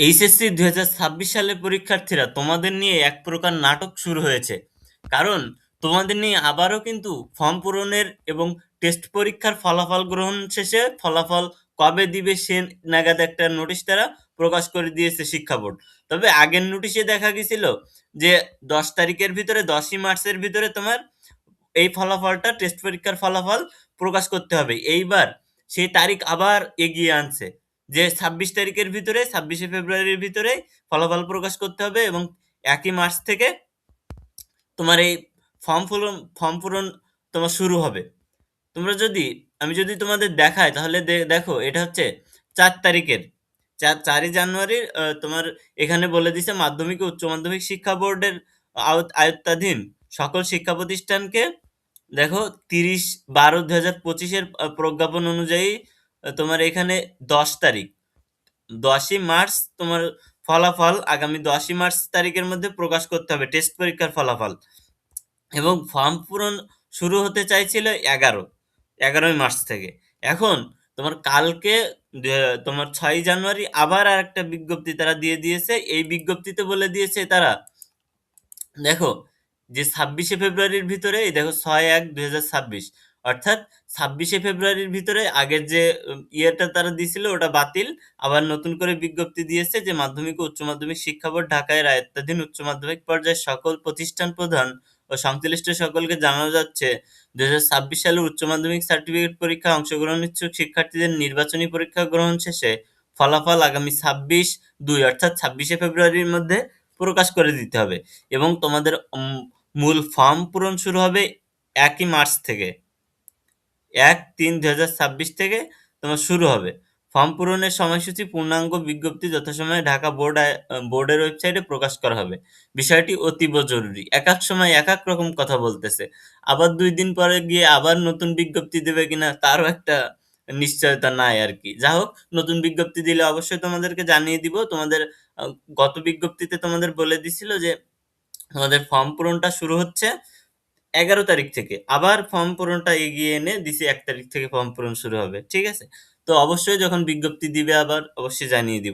HSC 2026 সালের পরীক্ষার্থীরা তোমাদের নিয়ে এক প্রকার নাটক শুরু হয়েছে। কারণ তোমাদের নিয়ে আবারও কিন্তু ফর্ম পূরণের এবং টেস্ট পরীক্ষার ফলাফল গ্রহণ শেষে ফলাফল কবে দিবে সে নাগাদ একটা নোটিশ তারা প্রকাশ করে দিয়েছে শিক্ষা বোর্ড। তবে আগের নোটিশে দেখা গেছিল যে 10 তারিখের ভিতরে, 10ই মার্চের ভিতরে তোমার এই ফলাফলটা, টেস্ট পরীক্ষার ফলাফল প্রকাশ করতে হবে। এইবার সেই তারিখ আবার এগিয়ে আনছে যে 26 তারিখের ভিতরে, 26শে ফেব্রুয়ারির ভিতরে ফলাফল প্রকাশ করতে হবে এবং 1ই মার্চ থেকে তোমার এই ফর্ম পূরণ তোমার শুরু হবে। তোমরা যদি আমি যদি তোমাদের দেখাই তাহলে দেখো এটা হচ্ছে 4 তারিখের, 4ই জানুয়ারির তোমার এখানে বলে দিছে মাধ্যমিক ও উচ্চ মাধ্যমিক শিক্ষা বোর্ডের আয়ত্তাধীন সকল শিক্ষা প্রতিষ্ঠানকে, দেখো 30/12/2025-এর প্রজ্ঞাপন অনুযায়ী তোমার এখানে 10 তারিখ, 10ই মার্চ তোমার ফলাফল আগামী 10ই মার্চ তারিখের মধ্যে প্রকাশ করতে হবে টেস্ট পরীক্ষার ফলাফল। এবং ফর্ম পূরণ শুরু হতে চাইছিল 11ই মার্চ থেকে। এখন তোমার কালকে তোমার 6ই জানুয়ারি আবার আর একটা বিজ্ঞপ্তি তারা দিয়ে দিয়েছে। এই বিজ্ঞপ্তিতে বলে দিয়েছে তারা, দেখো, যে 26শে ফেব্রুয়ারির ভিতরে, এই দেখো 6/1/2026, অর্থাৎ 26শে ফেব্রুয়ারির ভিতরে আগের যে ইয়েটা তারা দিছিল ওটা বাতিল। আবার নতুন করে বিজ্ঞপ্তি দিয়েছে যে মাধ্যমিক ও উচ্চ মাধ্যমিক শিক্ষা বোর্ড ঢাকায় আয়ত্তাধীন উচ্চ মাধ্যমিক পর্যায়ের সকল প্রতিষ্ঠান প্রধান ও সংশ্লিষ্ট সকলকে জানানো যাচ্ছে 2026 সালের উচ্চ মাধ্যমিক সার্টিফিকেট পরীক্ষায় অংশগ্রহণ ইচ্ছুক শিক্ষার্থীদের নির্বাচনী পরীক্ষা গ্রহণ শেষে ফলাফল আগামী 26/2 অর্থাৎ 26শে ফেব্রুয়ারির মধ্যে প্রকাশ করে দিতে হবে। এবং তোমাদের মূল ফর্ম পূরণ শুরু হবে 1ই মার্চ থেকে, 1/3/2026 থেকে তোমার শুরু হবে। ফর্ম পূরণের সময়সূচি পূর্ণাঙ্গ বিজ্ঞপ্তি যথাসময়ে ঢাকা বোর্ডের ওয়েবসাইটে প্রকাশ করা হবে। বিষয়টি অতীব জরুরি। এক এক সময় এক এক রকম কথা বলতেছে। আবার 2 দিন পরে গিয়ে আবার নতুন বিজ্ঞপ্তি দেবে কিনা তারও একটা নিশ্চয়তা নাই আর কি। যা হোক, নতুন বিজ্ঞপ্তি দিলে অবশ্যই তোমাদেরকে জানিয়ে দিব। তোমাদের গত বিজ্ঞপ্তিতে তোমাদের বলে দিছিল যে তোমাদের ফর্ম পূরণটা শুরু হচ্ছে 11 তারিখ থেকে, আবার ফর্ম পূরণটা এগিয়ে এনে দিছি 1 তারিখ থেকে ফর্ম পূরণ শুরু হবে। ঠিক আছে? তো অবশ্যই যখন বিজ্ঞপ্তি দিবে আবার অবশ্যই জানিয়ে দিব।